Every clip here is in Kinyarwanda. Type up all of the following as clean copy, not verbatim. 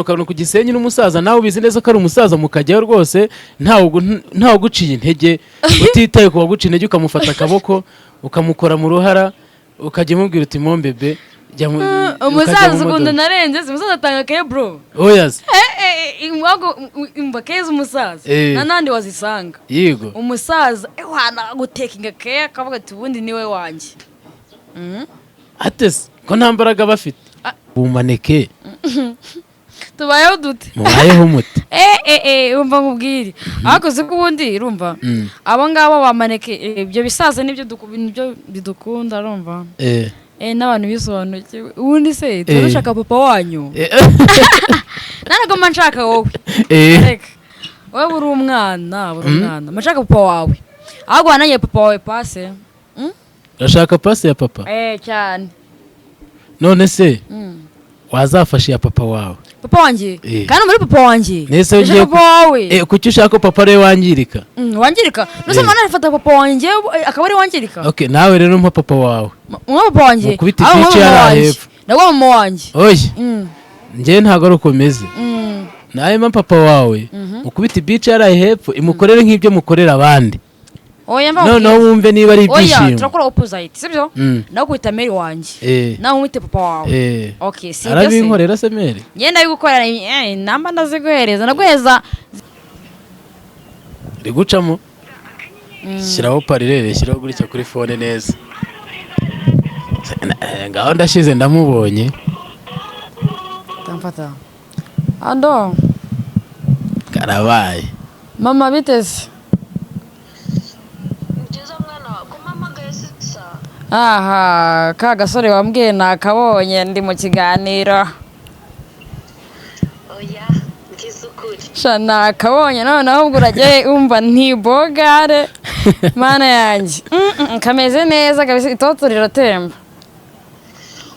ukabona ku Gisenyi n'umusaza nawe ubizi neza ko ari umusaza mukajyayo rwose ntawe guciye intege utitaye ku waguciye intege ukamufata akaboko ukamukora mu ruhara ukajya umubwira uti mombebe umusaza ukunda narenze umusaza atanga kaye bro oyazi imbakeza umusaza nanandi wazisanga yego umusaza wana gutekinga kaye akavuga ati ubundi niwe wanjye atese ko nta mbaraga bafite bumaneke tubayeho dute mubayeho mute umva nkubwire akoze ko ubundi urumva abo ngabo bamaneke ibyo bisaza nibyo bidukunda urumva n'abantu bisobanukiwe ubundi se turashaka papa wanyu nanago manshaka wowe reka wowe uri umwana manshaka papa wawe ahubwo wananye papa wawe pase urashaka pase ya papa cyane none se wazafasha ya papa wawe papa wanjye kandi muri papa wanjye nese ugiye papa wawe kuki ushaka papa ari wangirika wangirika nose mana afata papa wanjye akaba ari wangirika okay nawe rero mpa papa wawe papa wanjye ukubita igice yari hepfo nagwa mama wanjye oye njye ntago ari ukomeze nawe mpa papa wawe ukubita ibice yari hepfo imukorere nk'ibyo mukorera abandi noneho wumve niba ari ibyishimo oya turakora opposite sibyo nawe kwita Mary wanjye nawe umwite papa wawe okay si arabinkorera se Mary ngenda yugukorera namba ndaziguhereza naguheza rigucamo shyiraho parirere shyiraho gutya kuri phone neza ngaho ndashize ndamubonye tamfata ando karabaye mama biteze aha ka gasore wambwiye nakabonye ndi mu kiganiro oya ngizukuri nakabonye noneho ubwo uragiye umva ntibogare mana yanjye kameze neza kabisa itoto riratemba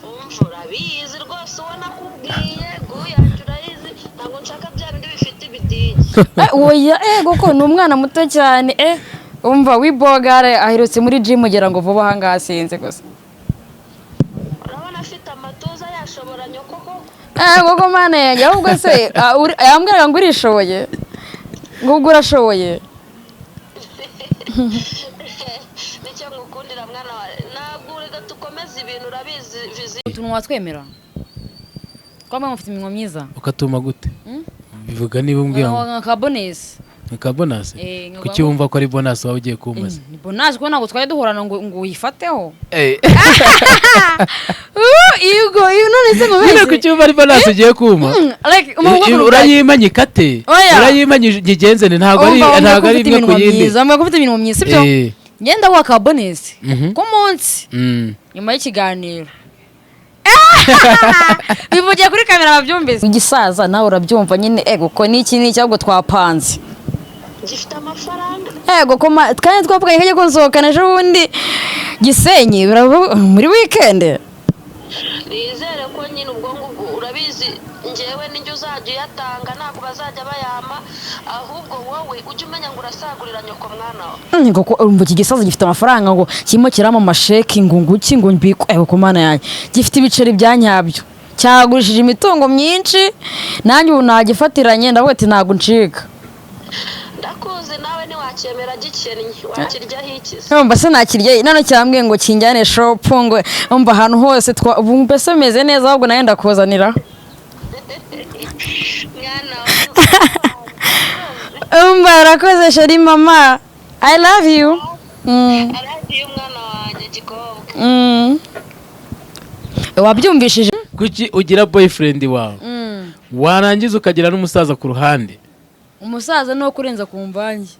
umva urabizi rwose ubona kubwiye guyanjye urayizi ntabwo nshaka bya bindi bifite ibidigi oya kuko ni umwana muto cyane umva wibogare ahirutse muri gym ugira ngo vuba ahangaha sinze gusa urabona afite amatoza yashobora nyoko koko mana yanjye ahubwo se yambwiraga ngo urishoboye ngo ubwo urashoboye nicyo ngukundira mwana wawe ntabwo urega tukomeze ibintu urabizi vizi utuntu watwemera twambaye mufite iminwa myiza ukatuma gute bivuga niba umbwira ngo ka bonus nka bonus kuki wumva ko ari bonus wawe ugiye kumaza ni bonus ko ntabwo twari duhorana ngo uyifateho igo none se ngo bese kuki wumva ari bonus ugiye kuma urayimanye kate urayimanye nyigenze ntabwo ari imwe ku yindi zamwe gufite ibintu myiza sibyo ngenda wa ka bonus ku munsi nyuma y'ikiganiro bivugiye kuri kamera babyumvise igisaza nawe urabyumva nyine ko niki ahubwo twapanze gifite amafaranga kandi twapuganye kajya kunsohokana ejo bundi Gisenyi muri weekend nizere ko nyine ubwo ngubwo urabizi njyewe n'injyo uzajya uyatanga ntabwo bazajya bayama ahubwo wowe ujye umenya ngo urasagurira nyoko mwana wawe ngo umva iki gisaza gifite amafaranga ngo kirimo kirama amasheki ngo nguki ngo mbikwe ku mana yanjye gifite ibiceri bya nyabyo cyagurishije imitungo myinshi nanjye ubu nagifatiranye ndavuga ati ntabwo ncika ndakuzi nawe ntiwacyemera gikennye wakiryaho ikizi umva se nakirya none cyambwiye ngo kinjyane shop ngo umva ahantu hose mbese meze neza ahubwo nawe ndakuzanira umva urakoze sheri mama I love you I love you mwana wanjye gikobwa wabyumvishije kuki ugira boyfriend wawe warangiza ukagira n'umusaza ku ruhande umusaza no kurenza ku mvange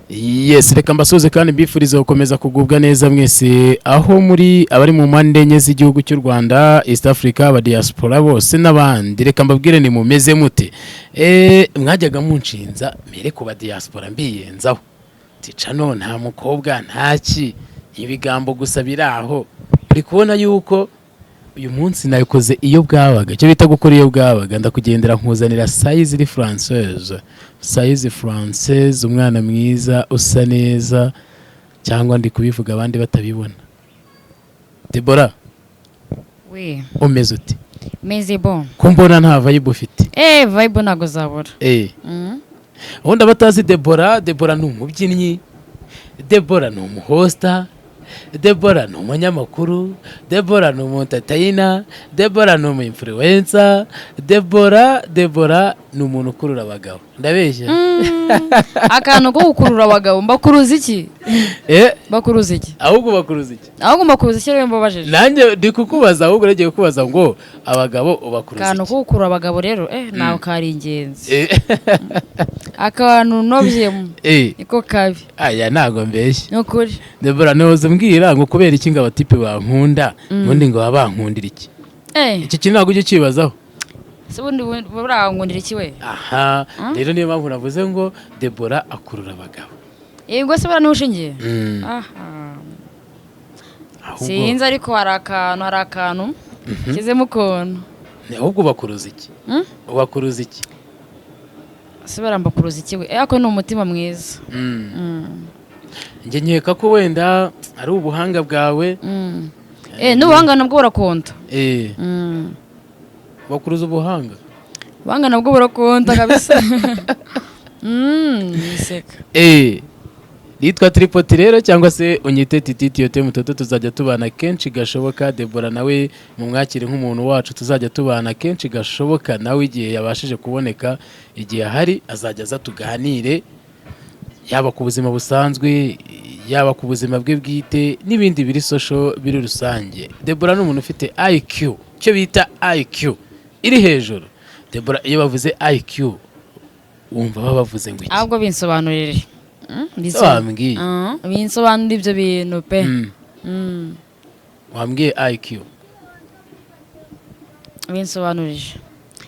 yes reka mbasuze kandi mbifurize gukomeza kugubwa neza mwese aho muri abari mu mpande enye z'igihugu cy'u Rwanda East Africa aba diaspora bose n'abandi reka mbabwire ni mumeze mute mwajyaga munshinza mere ku ba diaspora mbiyenzaho ticano nta mukobwa ntaki ibigambo gusa biraho uri kubona yuko uyu munsi nabikoze iyo bwabaga icyo bita gukora iyo bwabaga ndakugendera nkuzanira size française umwana mwiza usa neza cyangwa ndi kubivuga abandi batabibona Debora we umeze ute meze bon ko mbona nta vibe ufite vibe ntago zabura ubundi abatazi Debora ni umubyinnyi, Debora ni umuhosta, Debora ni umunyamakuru, Debora ni umutatayina, Debora ni umu-influencer, Debora ni umuntu ukurura abagabo. Ndabeshya? akantu ko gukurura abagabo mbakuruza iki? Bakuruza iki? Ahubwo bakuruza iki? Ahubwo mbakuruza iki rero mbabajije? Nanjye ndi kukubaza, ahubwo nagiye kukubaza ngo abagabo ubakuruza iki? Akantu ko gukurura abagabo rero nawe kari ingenzi. Akantu nobyemo niko kabi. Aya ntago mbeshya. Nukuri. Debora noze mbwira ngo kubera iki ngo abatipe bankunda, ubundi ngo babankundira iki? Iki kintu ntago ujye kibazaho. Ubundi burangundira iki we? Aha, rero niyo mpamvu navuze ngo Debora akurura abagabo. Yego se baranushingiye? Aha. Sinzi ariko hari akantu kizemo ukuntu. Ahubwo bakuruza iki? Ubakuruza iki? Se barambakuruza iki we? Ako ni umutima mwiza. Njye nkeka ko wenda ari ubuhanga bwawe. N'ubuhanga nabwo burakonta. Bakuruza ubuhanga. Ubuhanga nabwo burakonta kabisa. Niseka. Nitwa Tripoti rero cyangwa se unyite Titi Tiyote Mutoto, tuzajya tubana kenshi gashoboka. Debora nawe mu mwakire nk'umuntu wacu, tuzajya tubana kenshi gashoboka. Nawe igihe yabashije kuboneka, igihe ahari azajya aza tuganire, yaba ku buzima busanzwe, yaba ku buzima bwe bwite n'ibindi biri social biri rusange. Debora ni umuntu ufite IQ, cyo bita IQ iri hejuru. Debora iyo bavuze IQ wumva bavuze ngo iki? Ahubwo binsobanurire. Wambwiye binsobanurira ibyo bintu pe. Wambwiye IQ binsobanurije.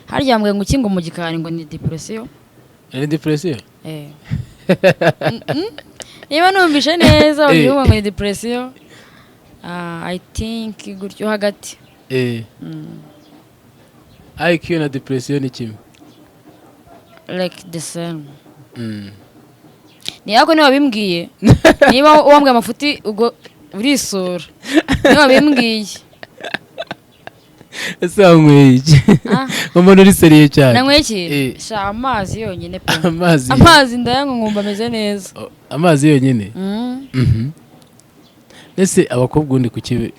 Harya mbwe ngo ukingo mu gikari ngo ni depression. Ni depression? Niba numvishe neza uyu ngo ni depression. I think gutyo hagati. IQ na depression ni kimwe? Like the same. Niyako niba bimbwiye. Niba wambwe amafuti ubwo urisura. Niba bimbwiye. Ese wanyweye iki? Umuntu uri seriye cyane. Nanyweye iki? Sha amazi yonyine pe. Amazi ndayanywa nkumva ameze neza. Amazi yonyine? Ese abakobwa undi kuki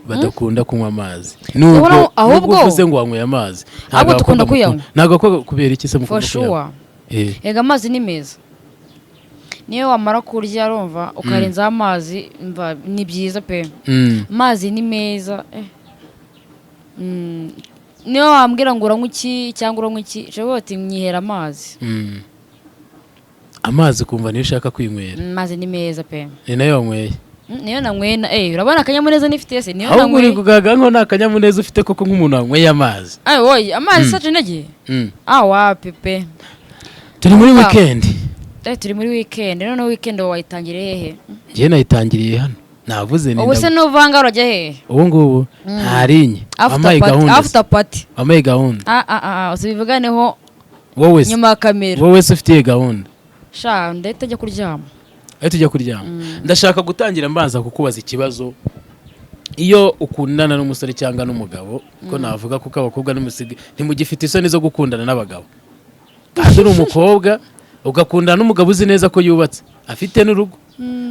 badakunda kunywa amazi? Nubwo uvuze ngo wanyweye amazi. Ahubwo tukunda kuyanywa. Ntago ko kubera iki se mukunda kuyanywa? Ega amazi ni meza. Niyo wamara kurya arumva ukarenza amazi ni byiza pe. Amazi ni meza. Niyo wambwira ngo uranywa iki cyangwa uranywa iki, cyo ati nyihera amazi. Amazi kumva niyo ushaka kwinywera. Amazi ni meza pe. Ni nayo wanyweye? Niyo nanyweye. Urabona akanyamuneza nifite se niyo nanyweye. Ahubwo uri kugaga nko nakanyamuneza ufite koko nk'umuntu wanyweye amazi. Oye amazi sacu intege. Wapi pe. Turi muri weekend. Turi muri weekend. None weekend wayitangiriye hehe? Ngiye nayitangiriye hano. Navuze ni. Ubuse nuvanga urajya hehe? Ubu ngubu ntarinye. After party. Amaye gahunda. Usibivuganeho wowe nyuma ya kamera. Wowe se ufite gahunda? Sha ndahita njya kuryama. Tujya kuryama. Ndashaka gutangira mbanza kukubaza ikibazo. Iyo ukundana n'umusore cyangwa n'umugabo, ko navuga kuko abakobwa ntimugifite isoni zo gukundana n'abagabo. Kandi uri umukobwa ugakundana n'umugabo uzi neza ko yubatse, afite n'urugo.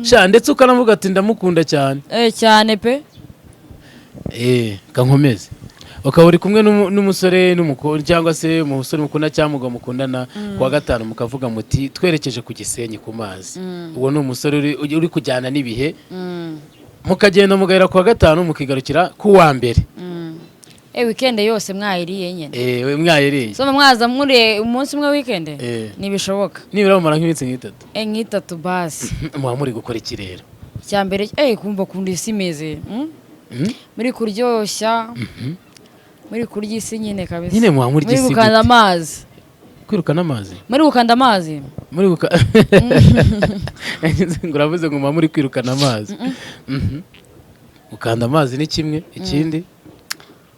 Sha ndetse ukanavuga ati ndamukunda cyane. Cyane pe. Kankomeze. Ukaba uri kumwe n'umusore n'umukobwa cyangwa se umusore mukunda cyangwa umugabo mukundana kuwa gatanu mukavuga muti twerekeje ku Gisenyi ku mazi. Uwo ni umusore uri kujyana n'ibihe. Mukagenda mugahera kuwa gatanu mukigarukira ku wa mbere. Weekend yose mwayiriye nyene. Mwayiriye. So mwaza muri umunsi umwe weekend? Nibishoboka. Nibura mumara nk'iminsi nk'itatu. Nk'itatu basi. Muba muri gukora iki rero? Cyambere kumva kundi isi meze. Muri kuryoshya. Muri kurya isi nyine kabisa. Nyine muba muri isi. Muri gukanda amazi. Kwirukana amazi? Muri gukanda amazi. Muri uravuze ngo muba muri kwirukana amazi. Gukanda amazi ni kimwe, ikindi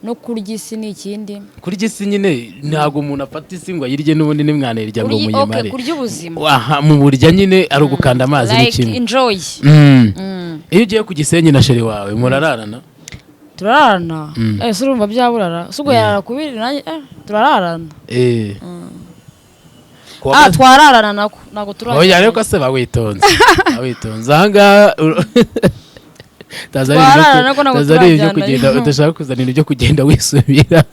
no kurya isi ni ikindi. Kurya isi nyine ntago umuntu afata isi ngo ayirye n'ubundi nimwanirya ngo munyemare. Kurya ubuzima. Mu burya nyine ari ugukanda amazi ni kimwe. Enjoy. Iyo ugiye ku Gisenyi na sheri wawe murararana? turararana ese urumva byaburara se ubwo yarara kubiri nanjye turararana twararana ntabwo turarana oya ariko se bawitonze ahangaha tazari ibyo kugenda udashaka kuzanira ibyo kugenda wisubira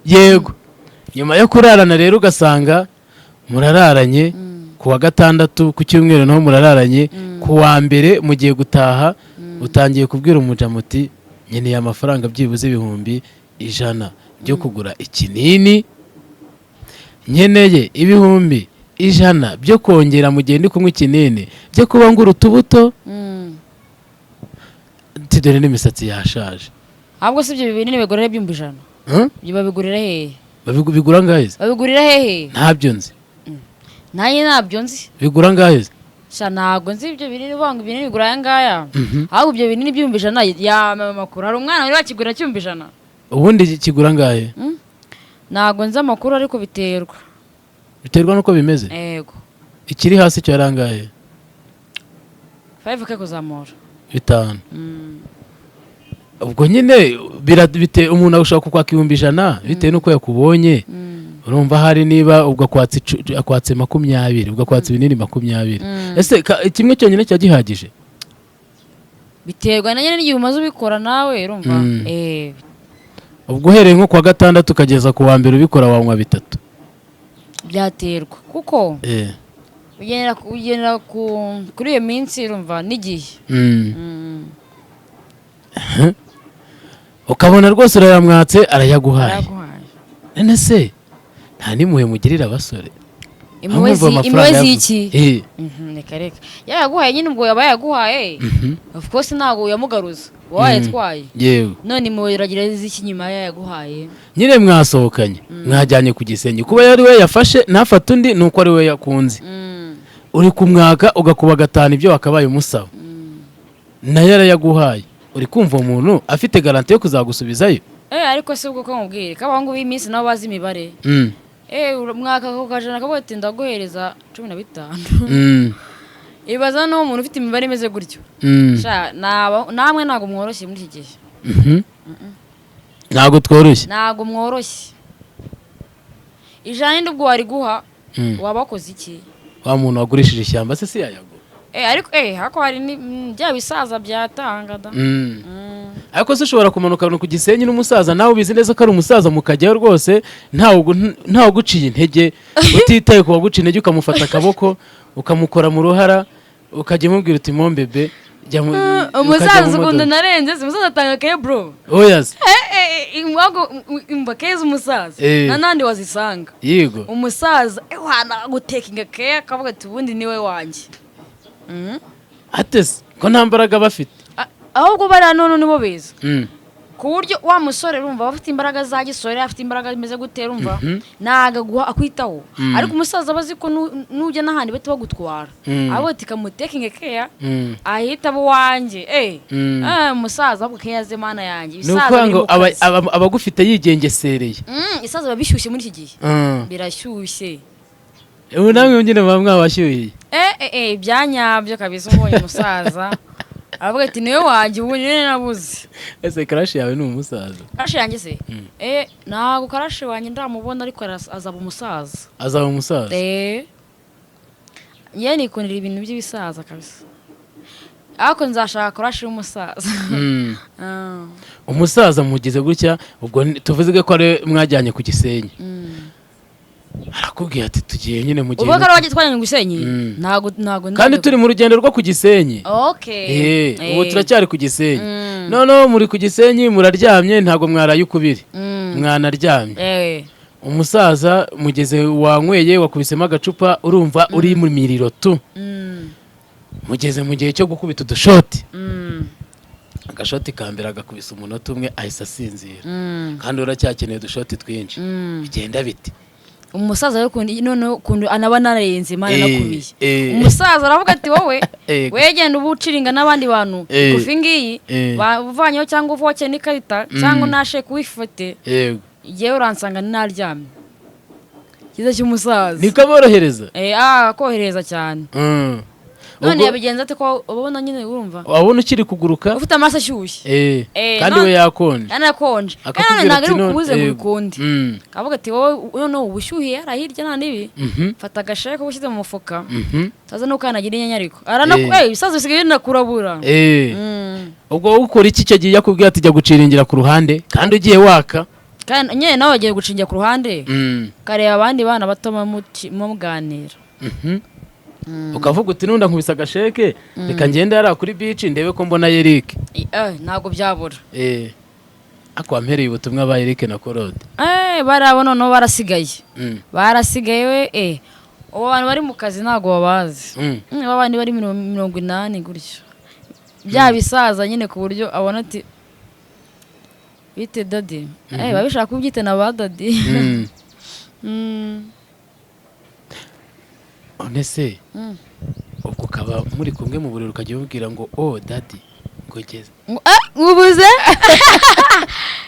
yego nyuma yo kurarana rero ugasanga murararanye ku wa gatandatu ku cyumweru naho murararanye ku wa mbere mugiye gutaha utangiye kubwira umujamuti nkeneye amafaranga byibuze 100 byo kugura ikinini nkeneye 100 byo kongera mugende kunywa ikinini byo kuba ngura utubuto tidere n'imisatsi yashaje ahubwo si ibyo binini bigurira 100 byo babigurira hehe babigura ngahe babigurira hehe ntabyo nzi naye ntabyo nzi bigura ngahe sha ntabwo nzi ibyo binini banga ibinini bigura ngaya ahubwo ibyo binini 100 ya makuru hari umwana wari wakigura 100 ubundi kigura ngahe ntabwo nzi amakuru ariko biterwa nuko bimeze yego ikiri hasi cyo yarangaye 5k kuzamura 5 ubwo nyine bite umuntu ushaka kwaka 100 bitewe nuko yakubonye urumva hari niba ubwo akwatse 20 ubwo akwatse ibinini 20 ese kimwe cyonyine cyagihagije biterwa na nyine n'igihe umaze ubikora nawe urumva ubwo uhereye nko kwa gatandatu ukageza ku wa mbere ubikora wanywa 3 byaterwa kuko ugendera kuri iyo minsi urumva n'igihe ukabona rwose urayamwatse arayaguhaye nene se nta nimuhe mugirira abasore imwe z'iki reka yaguhaye nyine ubwo yaba yaguhaye of course ntabwo yamugaruza waye twaye none imwe iragira z'iki nyuma yaguhaye nyine mwasohokanye mwajyanye ku Gisenyi kuba yari we yafashe ntafata undi nuko ari we yakunze uri kumwaka ugakuba 5 ibyo wakabaye umusaba nayo yarayaguhaye uri kumva umuntu afite garanti yo kuzagusubizayo ariko se ubwo ko mubwire kabahungu b'iminsi nabo bazi imibare mwaka ko kajana kaboti ndaguhereza 15 ibaza no umuntu ufite imibare imeze gutyo sha namwe ntago mworoshye muri iki gihe ntago tworoshye ntago mworoshye ijana ndubwo wari guha wabakoze iki wa muntu wagurishije ishyamba se yayago ariko hako hari bya bisaza byatanga da ariko se ushobora kumanuka ku Gisenyi n'umusaza nawe ubizi neza ko ari umusaza mukajyayo rwose ntawe guciye intege utitaye ku waguciye intege ukamufata akaboko ukamukora mu ruhara ukajya umubwira uti mombebe umusaza ukunda narenze umusaza atanga ke bro oyazi imbakeze umusaza nanandi wazisanga yego umusaza wana gutekinga ke akavuga ati ubundi niwe wanjye atese ko nta mbaraga bafite ahubwo bari none nibo beza ku buryo wa musore urumva bafite imbaraga za gisore afite imbaraga imeze gutera urumva nagaguha akwitaho ariko umusaza abazi ko nujya n'ahandi bete bagutwara abo tikamutekinge keya ahita abo wanje umusaza ahubwo keyaze mana yanjye bisaza ngo abagufite yigengesereye isaza babishyushye muri iki gihe birashyushye ubu namwe nyine mwabashyuhiye byanyabyo kabisa ubonye umusaza avuga ati niwe wanjye ubu nyine nabuze ese crash yawe ni umusaza crash yanjye se ntago crash wanjye ndamubona ariko azaba umusaza njye nikundira ibintu by'ibisaza kabisa ariko nzashaka crash y'umusaza umusaza mugize gutya ubwo tuvuze ko ari mwajyanye ku Gisenyi arakubwiye ati tugiye nyine mu gihe ubwo kare wagitwanye Gisenyi ntago kandi turi mu rugendo rwo ku Gisenyi ubu turacyari ku Gisenyi none muri ku Gisenyi muraryamye ntago mwaraye ukubiri mwanaryamye umusaza mugeze wanyweye wakubisemo agacupa urumva uri mu miriro tu mugeze mu gihe cyo gukubita udushoti agashoti kambere agakubisa umunota umwe ahise asinzira kandi uracyakeneye udushoti twinshi bigenda biti umusaza yo none anaba narenze imana nakubiye umusaza aravuga ati wowe wegenda ubuciringa n'abandi bantu kufi ngiyi bavanyeho cyangwa uvuke n'ikarita cyangwa nashe kuwifote yewe uransanga naryamye kiza cy'umusaza nikaborohereza kohereza cyane none yabigenza ate ko ubona nyine urumva wabona ukiri kuguruka ufite amaso ashyushye kandi we yakonje yanakonje kandi ntabwo ari ukubuze ngo ukundi kavuga ati wowe noneho ubushyuhiye arahirya nta nibi fata agasheke ko ushyize mu mufuka utaza no kanagira inyanya ariko ibisazo bisigaye binakurabura ubwo wowe ukora iki icyo gihe yakubwiye ati jya guciringira ku ruhande kandi ugiye waka kandi nyine nawe wagiye gucingira ku ruhande ukareba abandi bana bato muganira ukavuga uti nunda nkubise agasheke reka ngende hariya kuri bici ndebe ko mbona Eric ntabwo byabura ako wampereye ubutumwa ba Eric na Claude barabo noneho barasigaye we ubu bantu bari mu kazi ntabwo babazi abandi bari 80 gutyo bya bisaza nyine ku buryo abona ati bite dadi babishaka kubyita na ba dadi onese ubwo ukaba muri kumwe mu buriri ukajya umubwira ngo dadi ngo geze ubuze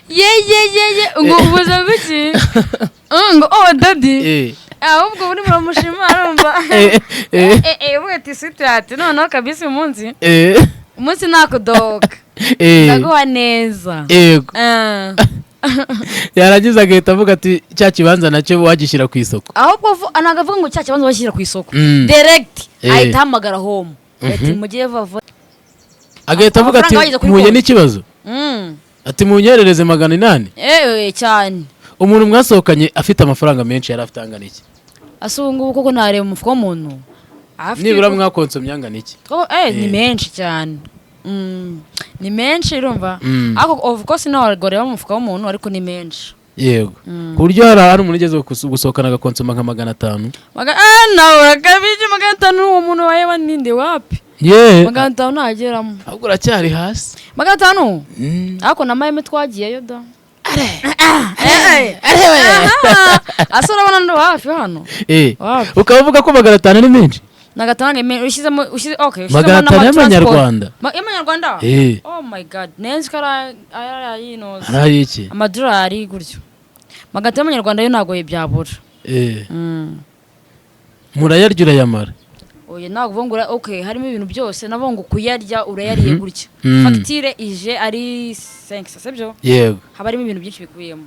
ye ngo ubuze guki ngo dadi ahubwo buri muramushima arumva uvuga ati sitati noneho kabisa umunsi nakudoka ndaguha neza yego yaragize agahita avuga ati cya kibanza nacyo wagishyira ku isoko ahubwo ntabwo avuga ngo cya kibanza washyira ku isoko direct ahita ahamagara home ati mugiye vava agahita avuga ati muhuye n'ikibazo ati munyerereze 800 cyane umuntu mwasohokanye afite amafaranga menshi yari afite angana iki ubu ngubu koko ntareba umufuka w'umuntu nibura mwakonsomye angana iki ni menshi cyane ni menshi urumva ariko of course n'abagore bamufuka w'umuntu ariko ni menshi yego ku buryo hari umuntu ugeze gusohokana agakonsoma nka 500 nawe akabije 500 uwo muntu wayeba ninde wapi 500 ntageramo ahubwo uracyari hasi 500 ariko na mayeme twagiyeyo da asura abona ndo hafi hano ukavuga ko 500 ni menshi nagatanga ushyizemo okay 500 y'amanyarwanda oh my god nenzi kara ayinoza ari iki amadolari gutyo 500 y'amanyarwanda yo nagoye byabura murayarya urayamara oye ntabwo ngura okay harimo ibintu byose nabo ngo kuyarya urayariye gutya facture ije ari 5 sebyo yego haba harimo ibintu byinshi bikubiyemo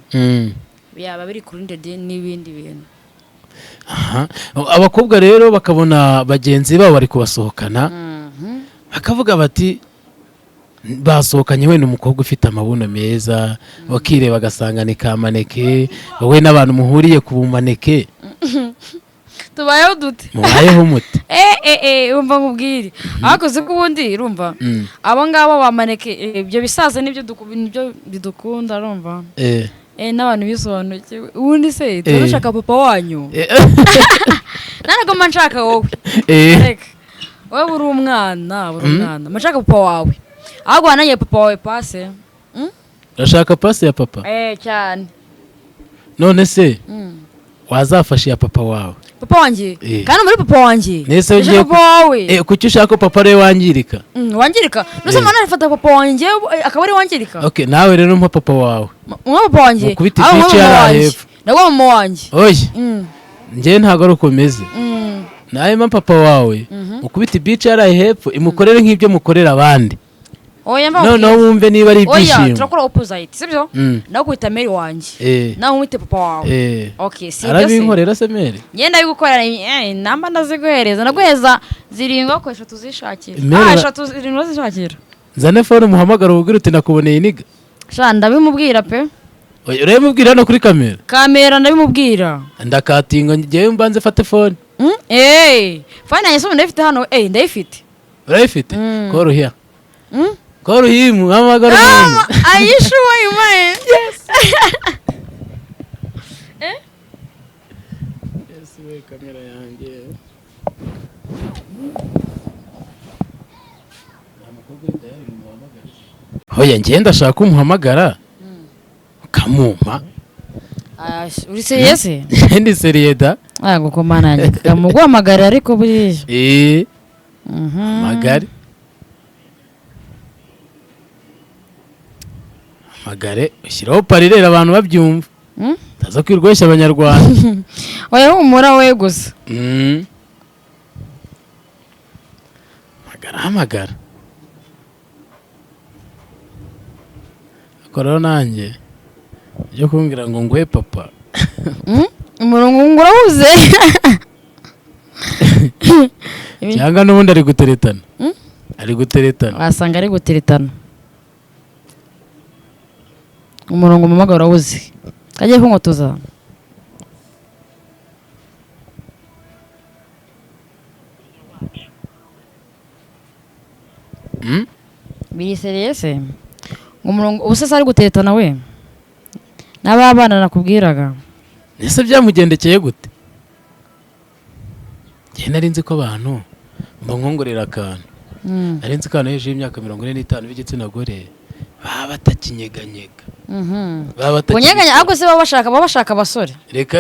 byaba biri kuri ndede n'ibindi bintu abakobwa rero bakabona bagenzi babo bari kubasohokana bakavuga bati basohokanye we n'umukobwa ufite amabuno meza bakireba bagasanga ni kamaneke wowe n'abantu muhuriye ku bumaneke tubayeho dute mubayeho mute umva nkubwire akoze ko ubundi urumva abo ngabo bamaneke ibyo bisaza nibyo bidukunda urumva n'abantu bisobanukiwe ubundi se turashaka papa wanyu ntabwo manshaka wowe wowe uri umwana manshaka papa wawe ahubwo wananye papa wawe pase urashaka pase ya papa cyane none se wazafasha ya papa wawe papa wanjye kandi muri papa wanjye nese ugiye papa wawe kuki ushaka papa rero wangirika wangirika nose mwana arafata papa wanjye akaba ari wangirika okay nawe rero mpa papa wawe mwa papa wanjye kubita igice yari hepfo nagwa mama wanjye oye njye ntago ari ukomeze nawe mpa papa wawe ukubita ibice yari hepfo imukorere nk'ibyo mukorera abandi noneho wumve niba ari ibyishimo oya turakora opposite sibyo nawe kwita meri wanjye nawe umwite papa wawe okay si arabinkorera se meri ngenda bigukorera namba ndaziguhereza naguheza 7 ko 3 zishakira 3 zishakira zane phone muhamagara ubwira uti nakuboneye niga sha ndabimubwira pe urabimubwira no kuri kamera ndabimubwira ndakatinga ngiye mbanze fate phone phone yanjye so ndayifite hano ndayifite urayifite korohya korohimu hamagara umuntu are you sure you man yes yes we kamera yanjye hoya ngenda shaka umuhamagara ukamumpa uri serious ndi serious da guko mananye kamuguhamagara ariko buriye magari magare ushyiraho parirera abantu babyumva taza kwirweshya abanyarwanda oya humura we gusa karahamagara akora nanjye byo kumbwira ngo ngwe papa umurongo ngurahuze cyangwa n'ubundi ari guteretana wasanga ari guteretana umurongo mamaga urawuzi kagiye kunkotoza biri seriyese umurongo ubusasa ari guteretana we n'ababana nakubwiraga ese byamugendekeye gute njye nari nzi ko abantu mba nkongorera akantu nari nzi ko abantu hejuru y'imyaka 45 b'igitsina gore baba batakinyeganyega bunyeganya ahubwo se baba bashaka abasore reka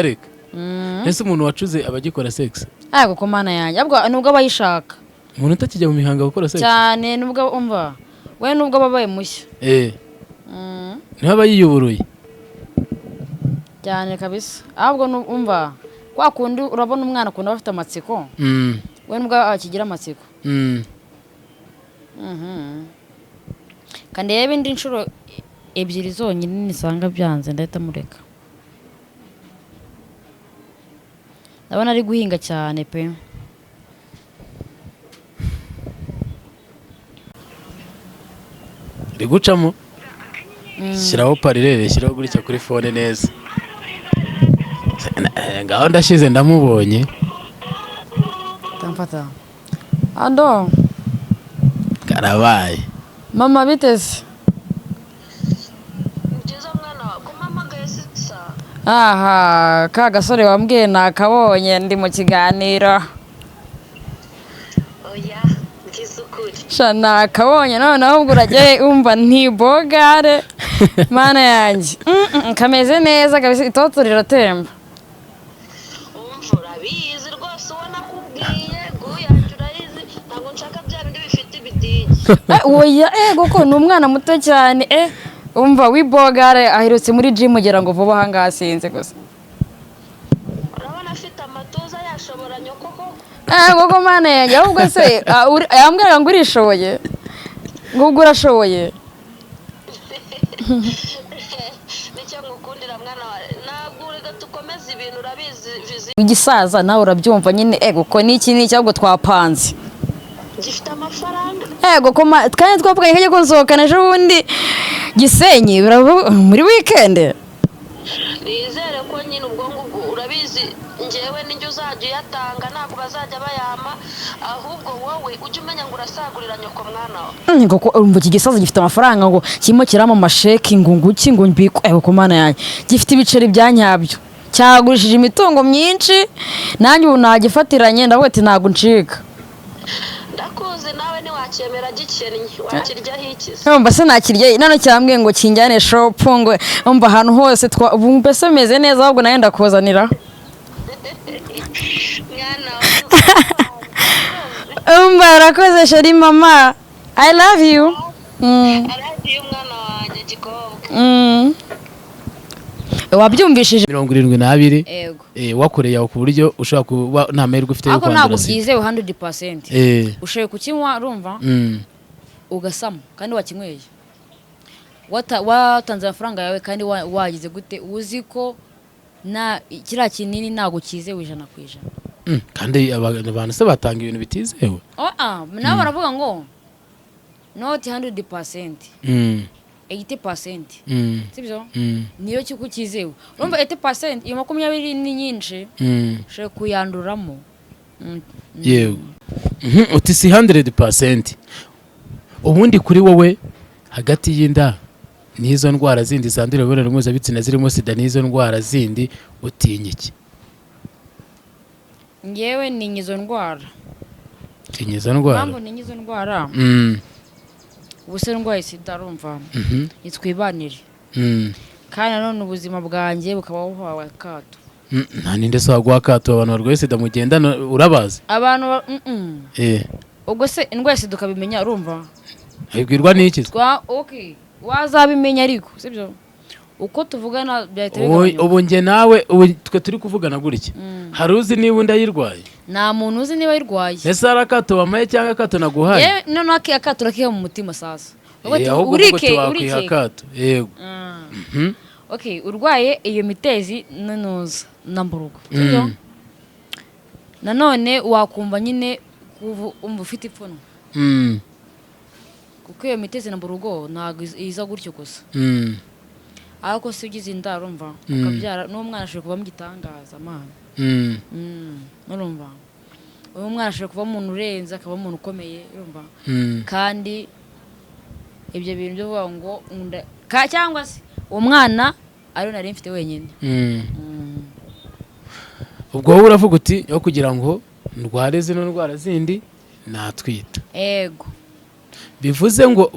ese umuntu wacuze abagikora sex ko mana yanjye ahubwo nubwo abayishaka umuntu utakijya mu mihanga gukora sex cyane nubwo umva we nubwo babaye mushya niho aba yiyuburuye cyane kabisa ahubwo umva kwa kundi urabona umwana akunda bafite amatsiko we nubwo akigira amatsiko kandi reba indi nshuro ebyiri zonyine nisanga byanze ndahita mureka ndabona ari guhinga cyane pe rigucamo shyiraho parirere shyiraho gutya kuri fone neza ngaho ndashize ndamubonye tamfata ando karabaye mama biteze byiza mwana ko mama gayesitsa aha ka gasore wambwiye nakabonye ndi mu kiganiro oya ngizukuri shana nakabonye none ahubwo uragiye umva ntibogare mana yanjye kameze neza kabisa itoto riratemba urabizi rwose ubona kubwiye guyanjye urayizi ntabwo nshaka bya bindi bifite ibidigi oya kuko ni umwana muto cyane umva wibogare ahirutse muri gym ugira ngo vuba ahangaha sinze gusa urabona afite amatuza yashobora nyoko koko mana yanjye ahubwo se yambwiraga ngo urishoboye ngo ubwo urashoboye nicyo ngukundira mwana wawe ntabwo urega tukomeze ibintu urabizi igisaza nawe urabyumva nyine kuko n'iki n'iki ahubwo twapanze gifite amafaranga kandi twavuganye kajya kunsohokana ejo bundi Gisenyi muri weekend nizere ko nyine ubwonko urabizi njyewe n'injye uzajya uyatanga ntabwo bazajya bayama ahubwo wowe ujye umenya ngo urasagurira nyoko mwana wawe kuko urumva iki gisaza gifite amafaranga ngo kirimo kiramo amasheki ngo nguki ngo mbikwe ku mana yanjye gifite ibiceri bya nyabyo cyagurishije imitungo myinshi nanjye ubu nagifatiranye ndavuga ati ntabwo ncika ndakuzi nawe ntiwacyemera gikennye wakiryaho ikizi umva se nakirya none cyambwiye ngo kinjyane shop ngo umva ahantu hose mbese meze neza ahubwo nawe ndakuzanira mwana umva urakoze sheri mama I love you aragiye umwana wanjye gikobwa wabyumvishije 72 yego wakoreye aho ku buryo ushobora kuba nta mahirwe ufite yo kwandura sida byizewe 100% ushoboye kukinywa urumva ugasama kandi wakinyweye watanze amafaranga yawe kandi wagize gute uzi ko na kiriya kinini ntabwo kizewe 100%. kandi abantu se batanga ibintu bitizewe nawe baravuga ngo not 100%. 80%. Sibyo? Niyo cyo kukizewe. Urumva 80% iyo 20 ni nyinshi. She kuyanduramo. Yewe. Uti si 100%. Ubundi kuri wowe hagati y'inda nizo ndwara zindi zandurira imibonano mpuzabitsina zirimo sida nizo ndwara zindi utinya iki? Ngewe ni nyizo ndwara. Tinyizo ndwara. Mambo ni nyizo ndwara. Ubuse ndwaye sida urumva. Nitwibanire. Kandi none ubuzima bwanjye bukaba buhawe akato. Nta ninde so agwa akato abantu barwaye sida mugendana urabazi? Abantu ubwo se indwaye sida ukabimenya urumva? Ibwirwa n'iki? Okay. Wazabimenya ariko sibyo? uko tuvugana byahita bigabanyuka. ubu njye nawe ubu twe turi kuvugana gutya hari uzi niba undi ayirwaye nta muntu uzi niba ayirwaye. ese hari akato wamaye cyangwa akato naguhaye noneho akato urakiha mu mutima sasa ahubwo wakwiha akato yego okay urwaye iyo mitezi n'inoza na mburugo sibyo nanone wakumva nyine umva ufite ipfunwe kuko iyo mitezi na mburugo ntabwo iza gutyo gusa ariko si ugize inda urumva ukabyara n'umwana ashobora kuvamo igitangaza amana urumva uwo mwana ashobora kuvamo umuntu urenze akaba umuntu ukomeye urumva kandi ibyo bintu byo kuvuga ngo cyangwa se uwo mwana ariyo nari mfite wenyine. ubwo wowe uravuga uti yo kugira ngo ndware zino ndwara zindi natwita ego bivuze ngo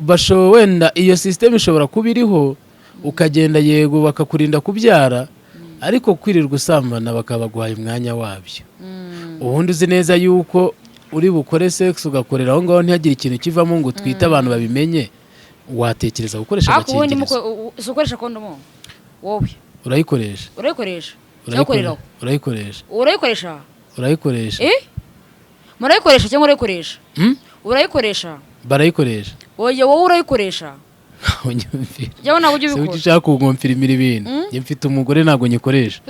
wenda iyo system ishobora kuba iriho ukagenda yego bakakurinda kubyara ariko kwirirwa usambana bakabaguhaye umwanya wabyo ubundi uzi neza yuko uri bukore sex ugakorera aho ngaho ntihagire ikintu kivamo ngo twite abantu babimenye watekereza gukoresha agakingirizo ukoresha kondomo wowe urayikoresha murayikoresha cyangwa urayikoresha urayikoresha barayikoresha oya wowe urayikoresha yawe ntabwo ujya ubikora ushaka kunkomfirimira ibintu njye mfite umugore ntabwo nyikoresha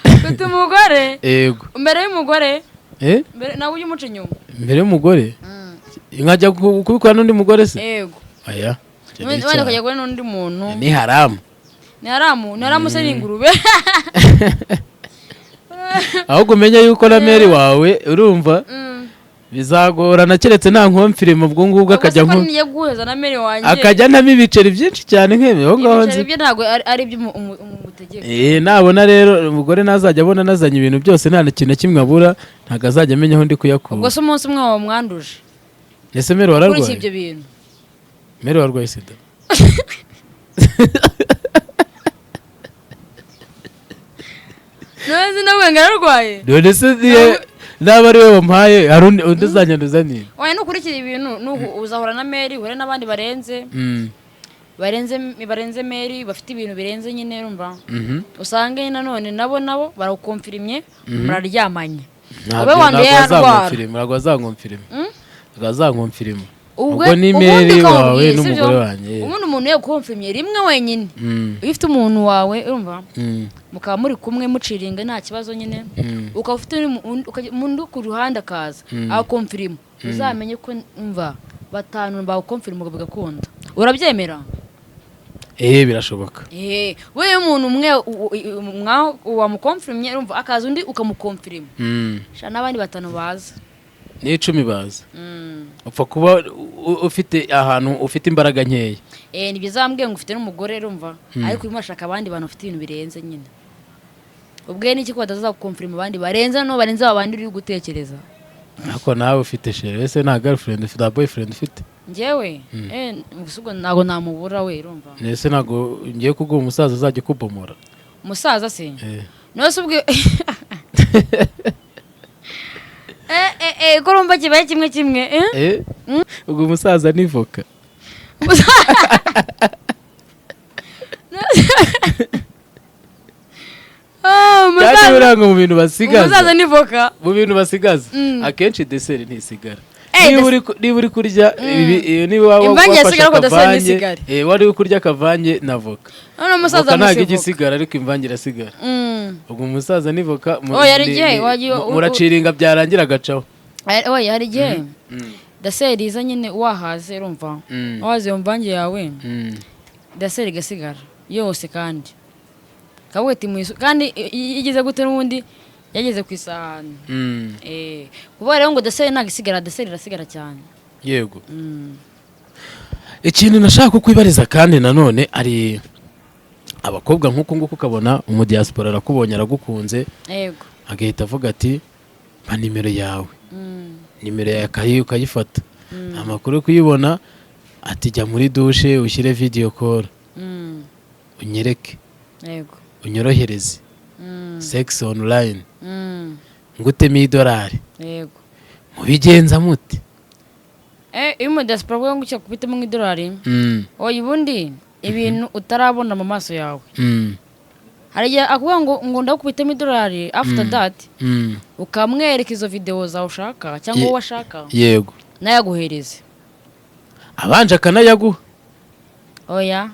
mfite umugore yego mbere y'umugore ntabwo ujya umuca inyuma mbere y'umugore nkajya kubikora n'undi mugore se yego aya wenda ukajya guhura n'undi muntu ni haramu se ni ingurube ahubwo umenya yuko na meri wawe urumva bizagorana keretse nta nkomfirimo ubwo ngubwo akajya ntamo ibiceri byinshi cyane nk'ebi aho ngaho nzi ibyo ntabwo ari ibyo umutegeka nabona rero umugore nazajya abona nazanye ibintu byose nta kintu na kimwe abura ntabwo azajya amenya aho ndi kuyakura ubwo se umunsi umwe wawe mwanduje ese meri wararwaye kuri ibyo bintu meri warwaye sida none nawe ngararwaye none se naba ari we wampaye hari undi uzanyanduza nini oya nukurikira ibintu uzahura na meri uhure n'abandi barenze meri bafite ibintu birenze nyine urumva usange nanone nabo barakomfirimye muraryamanye ube wanduye yarwara ntabwo azankomfirima ubwo ni meri wawe n'umugore wanjye umuntu yakomfirimye rimwe wenyine iyo ufite umuntu wawe urumva mukaba muri kumwe muciringa nta kibazo nyine ukaba ufite umuntu ku ruhande akaza akomfirima uzamenye ko umva batanu bawukomfirima bigakunda urabyemera birashoboka wewe umuntu umwe wamukomfirimye urumva akaza undi ukamukomfirima n'abandi batanu baza n'icumi baza upfa kuba ufite ahantu ufite imbaraga nkeya ni byiza wambwiye ngo ufite n'umugore urumva ariko urimo urashaka abandi bantu bafite ibintu birenze nyine ubwe n'iki ko batazagukomfirima abandi barenze babandi uri gutekereza ariko nawe ufite shere ese nta girlfriend ufite nta boyfriend ufite njyewe ntabwo namubura we urumva ese ntabwo ngiye kuguha umusaza azajya kubomora umusaza se nose ubwe ko urumva kibaye kimwe ubwo umusaza ni voka kandi buranga mu bintu basigaza umusaza ni voka mu bintu basigaza akenshi deseri ntisigara niba uri kurya niba wafashe akavange wari uri kurya akavange na voka voka ntabwo ijya isigara ariko imvange irasigara ubwo umusaza ni voka muraciringa byarangira agacaho hari igihe deseri iza nyine wahaze urumva wahaze iyo mvange yawe deseri igasigara yose kandi kandi igeze gute n'ubundi yageze ku isahani kuba rero ngo deseri ntabwo isigara deseri irasigara cyane yego ikintu nashaka kukwibariza kandi nanone ari abakobwa nk'uku nguku ukabona umudiyasipora arakubonye aragukunze agahita avuga ati mpa nimero yawe nimero yawe ukayifata amakuru yo kuyibona ati jya muri dushe ushyire video call unyereke unyorohereze sex online ngutemo $1 mubigenza mute iyo mu diaspora bwo ngo cyakubitemo nk'idolari oya ubundi ibintu utarabona mu maso yawe hari igihe akuvuga ngo ndakubitemo idolari after that ukamwereka izo video zawe ushaka cyangwa wowe ashaka yego nayaguhereze abanje akanayaguha oya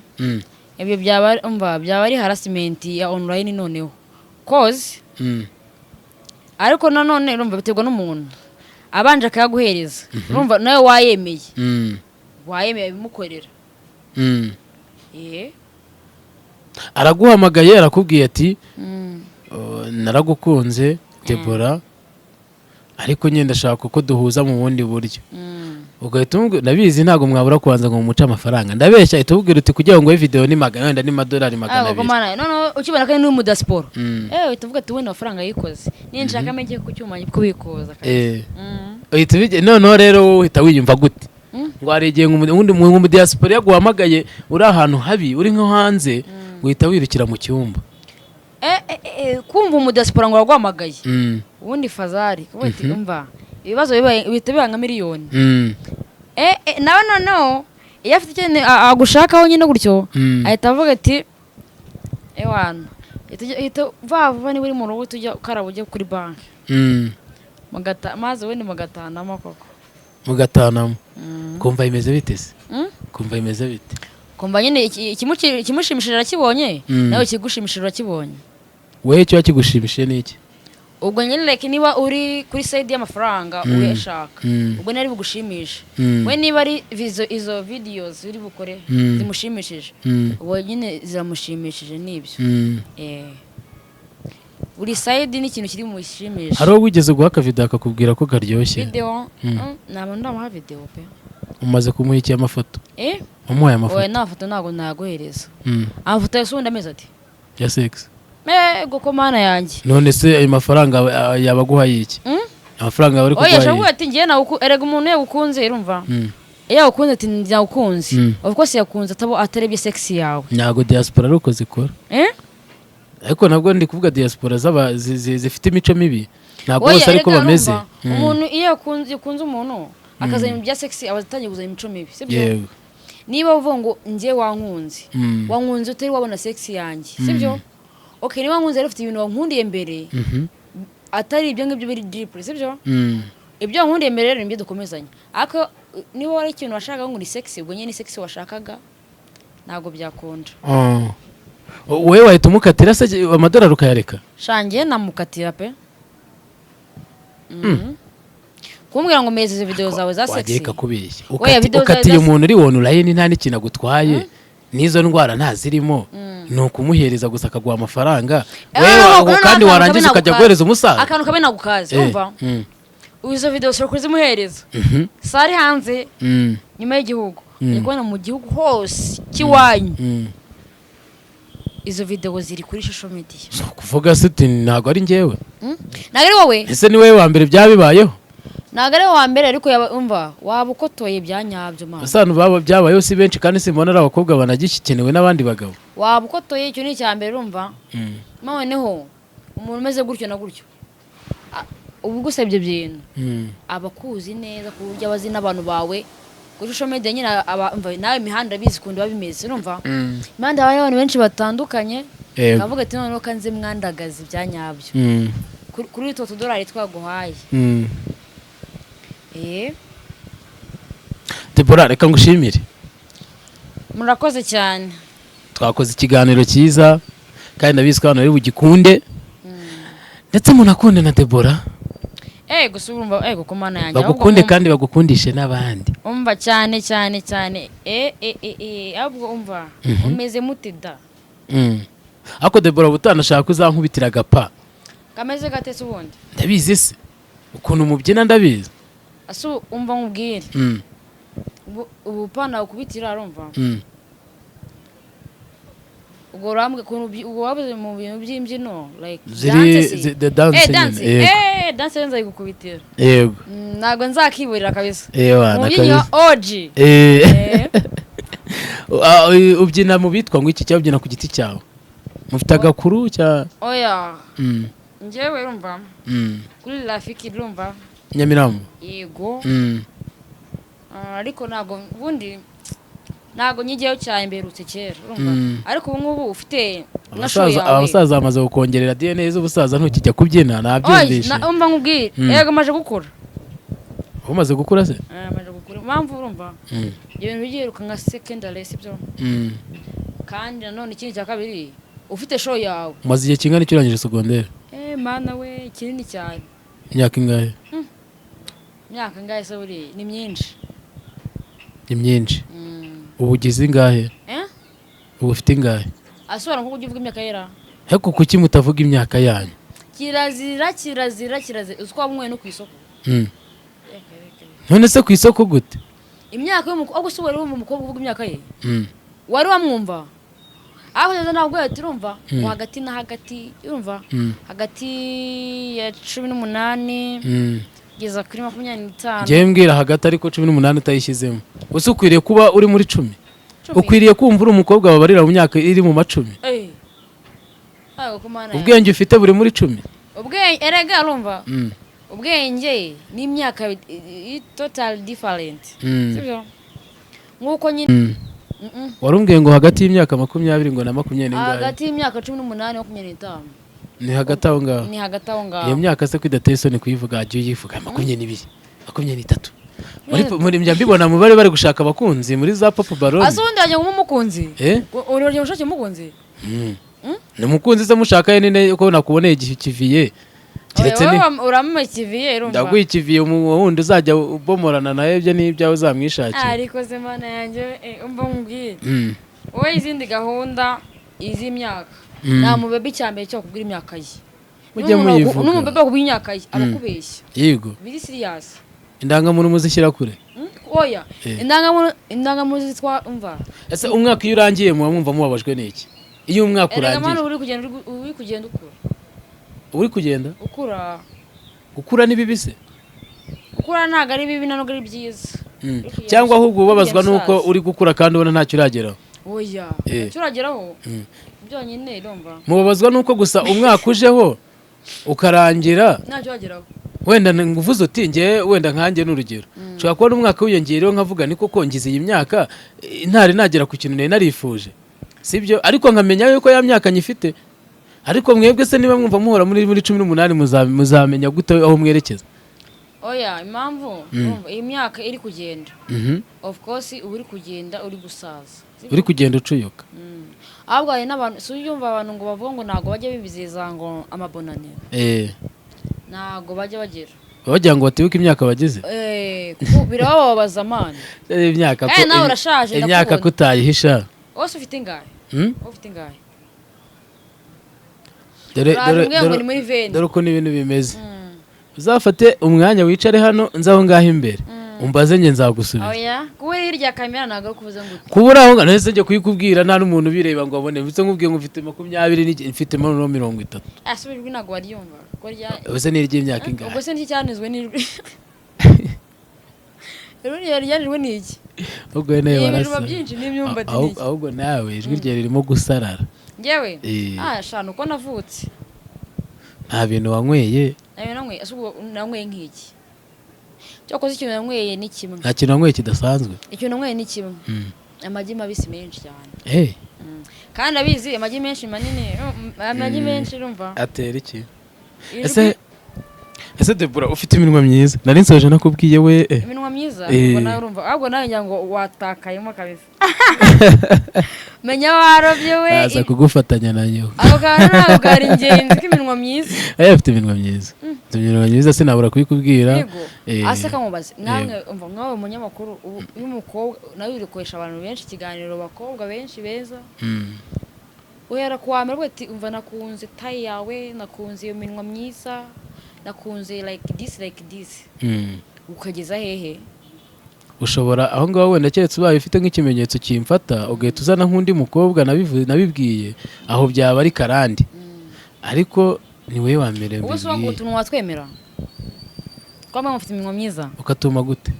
ibyo byaba ari harassment ya online noneho cause ariko nanone urumva biterwa n'umuntu abanje akayaguhereza urumva nawe wayemeye bimukorera araguhamagaye arakubwiye ati naragukunze Deborah ariko nyine ndashaka uko duhuza mu bundi buryo ugahita nabizi ntabwo mwabura kubanza ngo mumuce amafaranga ndabeshya ahita ubwira uti kugira ngo video ni wenda ni $200 200 none ukibona kandi ni mu diaspora uhita uvuga ati wenda amafaranga yikoze ninshaka amege ku cyuma kubikoza uhita bije noneho rero wowe uhita wiyumva gute ngo aregeye undi mu diaspora yaguhamagaye uri ahantu habi uri nko hanze uhita wirukira mu cyumba kumva mu diaspora ngo aragwamagaye ubundi fazari ubundi umva ibibazo bihita biba nka miliyoni nawe noneho iyo afite ikintu agushakaho nyine gutyo ahita avuga ati ewana ihita vuba niba uri mu rugo tujya ukaraba ujya kuri banki maze ubundi mugatanamo koko mugatanamo kumva imeze bite se kumva imeze bite kumva nyine ikimushimishije arakibonye nawe ikigushimishije urakibonye wowe icyo kigushimishije ni iki ubwo nyine like niba uri kuri side y'amafaranga uyashaka ubwo nari bugushimisha we niba ari izo videos uri bukore zimushimishije ubwo nyine ziramushimishije nibyo buri side ni ikintu kiri mushimisha hari uwo wigeze guhaka video akakubwira ko karyoshye video ntabwo ndamuha video pe umaze kumuha iki amafoto umuhaye amafoto oya nafoto ntabwo naguhereza amafoto yasunda amezi ati ya sex goko mana yanjye none se ayo mafaranga yabaguhaye iki amafaranga bari kuguhaye oya shavuga ati ngiye erega umuntu yagukunze urumva iyo yagukunze ati ndagukunze of course yakunze atarebye sex yawe ntago diaspora ruko zikora ariko nabwo ndi kuvuga diaspora zifite imico mibi ntago bose ariko bameze umuntu iyo yakunze umuntu akazana ibya sex abatangiye kuzana imico mibi sibyo niba uvuga ngo ngiye wankunze utari wabona sex yanjye sibyo okay niba nkunze rufite ibintu wankundiye mbere atari ibyo ngibyo biri deep sibyo ibyo wankundiye mbere rero nibyo dukomezanya ariko niba wari ikintu washakaga ngo ni sexy ubwo nyine ni sexy washakaga ntago byakunda wowe wahita umukatira se amadolari ukayareka shangiye namukatira pe kumbwira ngo meze video zawe za sexy wageka kubeshya ukatiye umuntu uri online nta n'ikintu agutwaye n'izo ndwara ntazirimo ni ukumuhereza gusa akaguha amafaranga wewe kandi warangiza ukajya guhereza umusaza akantu kabe nagukaze umva izo video sho kuzimuhereza sari hanze nyuma y'igihugu nikubona mu gihugu hose kiwanyu izo video ziri kuri social media kuvuga se ntago ari njyewe ntago ari wowe ese ni wewe wa mbere byabibayeho ntago ari wa mbere ariko umva waba ukotoye byanyabyo mama asanu baba byabayeho si benshi kandi simbona ari abakobwa banagikenewe n'abandi bagabo waba ukotoye icyo ni cya mbere urumva noneho umuntu umeze gutyo na gutyo ubu gusebye ibintu abakuzi neza ku buryo abazi n'abantu bawe kuri social media nyine nawe imihanda bizi kundi babimeze urumva imihanda hari abantu benshi batandukanye kavuga ati noneho kanze mwandagazi byanyabyo kuri utwo $2 twaguhaye Deborah reka ngushimire murakoze cyane twakoze ikiganiro cyiza kandi nabizi ko abantu bari bugikunde ndetse munakunde na Deborah gusubumva ko mana yanjye bagukunde kandi bagukundishe n'abandi umva cyane cyane cyane ahubwo umva umeze mutida ako Deborah butanashaka kuzankubitira agapa kameze gatese ubundi ndabizi se ukuntu mubyina ndabizi asu umva nkubwire ubu pana ukubitira arumva ubwo rambwe ubwo wabuze mu bintu by'imbyino like dance nza gukubitira yego ntago nzakiburira kabisa kabisa oji ubyina mu bitwa ngo iki cyabyina ku giti cyawe mufite agakuru cya oya njyewe urumva kuri Rafiki urumva Nyamirambo yego ariko ntabwo ubundi ntabwo nyigiyeho cyane mberutse kera urumva ariko ubu ngubu ufite nka show yawe abasaza bamaze gukongerera DNA z'ubusaza ntukijya kubyina nabyumvishe umva nkubwire yego maje gukura umaze gukura se maje gukura impamvu urumva ibintu bigiruka nka secondary sibyo kandi nanone ikindi cya kabiri ufite show yawe umaze igihe kingana icyo urangije secondaire mana we kinini cyane imyaka ingahe imyaka ingahe se buri ni myinshi ni myinshi ubu ugize ingahe ubu ufite ingahe asubira nko kuvuga imyaka yera ariko kuki mutavuga imyaka yanyu kirazira uzwa bumwe no ku isoko none se ku isoko gute imyaka y'umukobwa usubira wumva umukobwa uvuga imyaka ye wari wamwumva aho neza ntabwo yatirumva hagati na hagati urumva hagati ya 18 geza kuri 25 ngiye mbwira hagati ariko 18 utayishyizemo uzi ukwiriye kuba uri muri 10 ukwiriye kumva uri umukobwa babarira mu myaka iri mu macumi ubwenge ufite buri muri 10 ubwenge erega urumva ubwenge ni imyaka total different sibyo nkuko nyine warumbwiye ngo hagati y'imyaka 20 ngo na 20 hagati y'imyaka 18 na 25 ni hagati aho ngaho ni hagati aho ngaho iyo myaka se kwidateye isoni kuyivuga ajye uyivuga 22 23 muri mbibona mu bari gushaka abakunzi muri za Papa Baron asundi ajya nk'umukunzi urorye mushake umukunzi ni umukunzi se mushaka nene ko nakuboneye igihikiviye kiretse ni uramume kiviye urumva ndagwikiviye wundi uzajya ubomorana nawe ibyo n'ibyawe uzamwishakira ariko se mana yanjye umva nkubwire wowe izindi gahunda iz'imyaka nta mubebe cyambere cyo kubwira imyaka ye ujye muyivuga n'umubebe kubwira imyaka ye abakubeshya yego biri serious indangamuntu muzishyira kure oya indangamuntu zitwa umva ese umwaka iyo urangiye muba mwumva mubabajwe n'iki iyo umwaka urangiye uri kugenda ukura uri kugenda ukura ni bibi se ukura ntabwo ari bibi ntabwo ari byiza cyangwa ahubwo ubabazwa nuko uri gukura kandi ubona ntacyo urageraho oya ntacyo urageraho byonyine irumva mubabazwa nuko gusa umwaka ujeho ukarangira ntacyo urageraho wenda nguvuze uti nge wenda nkanjye n'urugero nshobora kubona umwaka wiyongereyeho nkavuga niko kongize iyi myaka ntari nagera ku kintu nari narifuje sibyo ariko nkamenya yuko ya myaka nyifite ariko mwebwe se niba mwumva muhora muri 18 muzamenya gute aho mwerekeza oya impamvu iyi myaka iri kugenda of course uri kugenda uri gusaza uri kugenda ucuyuka ahubwo hari n'abantu si uyumva abantu ngo bavuga ngo ntabwo bajya bibiziza ngo amabonane ntabwo bajya bagera bagira ngo batibuke imyaka bagize birababaza amana imyaka ko nawe urashaje imyaka kutayihisha wose ufite ingahe ufite ingahe dore uko n'ibintu bimeze uzafate umwanya wicare hano nzaho ngaho imbere umbaze nge nzagusubiza oya kuba hirya kamera ntabwo ari kuvuze ngo kubura aho ngaho nahise njye kuyikubwira nta n'umuntu ubireba ngo abone mfite nkubwiye ngo mfite 20 mfite 30 asubijwe ntabwo wariyumva ubuse ni iry'imyaka ingahe ubwo se n'iki cyanizwe n'ijwi ryanirwe n'iki ubwo nawe barasa byinshi n'imyumbati ahubwo nawe ijwi rye ririmo gusarara ngewe shana uko navutse nta bintu wanyweye nanyweye nk'iki cyakoze ikintu nanyweye ni kimwe nta kintu wanyweye kidasanzwe ikintu nanyweye ni kimwe amagi mabisi menshi cyane kandi abizi amagi menshi manini amagi menshi urumva atera iki ese Debora ufite iminwa myiza nari nsoje nakubwiye we iminwa myiza ubwo nawe urumva ahubwo nawe ngira ngo watakayemo kabisa menya warobye we aza kugufatanya nayo aho kandi ntabwo bwari ingenzi ko iminwa myiza afite iminwa myiza iminwa myiza sinabura kubikubwira ase kamubaze namwe umva mwawe umunyamakuru y'umukobwa nawe urikoresha abantu benshi ikiganiro bakobwa benshi beza uhera kuwa mbere ati umva nakunze tayi yawe nakunze iyo minwa myiza nakunze like this ukageza hehe ushobora aho ngaho wenda keretse ubaye ufite nk'ikimenyetso kimfata ugahita uzana nk'undi mukobwa nabibwiye aho byaba ari karandi ariko ni wowe wa mbere ubwo so utuntu watwemera kwamba mufite iminwa myiza ukatuma gute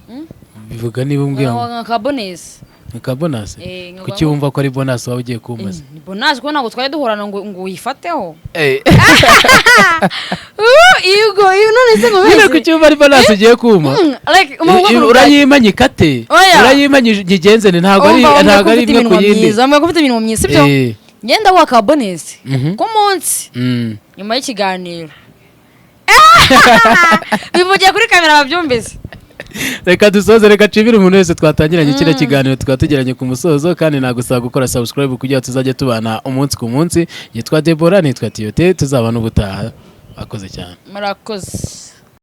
bivuga niba umbwiye nka bonus Aka bonus kuki wumva ko ari bonus wawe ugiye kumaza ni bonus ko ntabwo twari duhorana ngo uyifateho iyo none se ngo bese kuki wumva ari bonus ugiye kuma urayimanye ikate urayimanye nyigenze ntabwo ari imwe ku yindi zamwe ko ufite ibintu myinshi byo ngenda wa ka bonus ku munsi nyuma y'ikiganiro bivugiye kuri kamera babyumvise. Reka dusoze, reka cibira umuntu wese twatangiranye kino kiganiro twatugeranye ku musozo, kandi nagusaba gukora subscribe kugira tuzajye tubana umunsi ku munsi. Yitwa Deborah, nitwa Tiote, tuzabana ubutaha. Akoze cyane. Murakoze.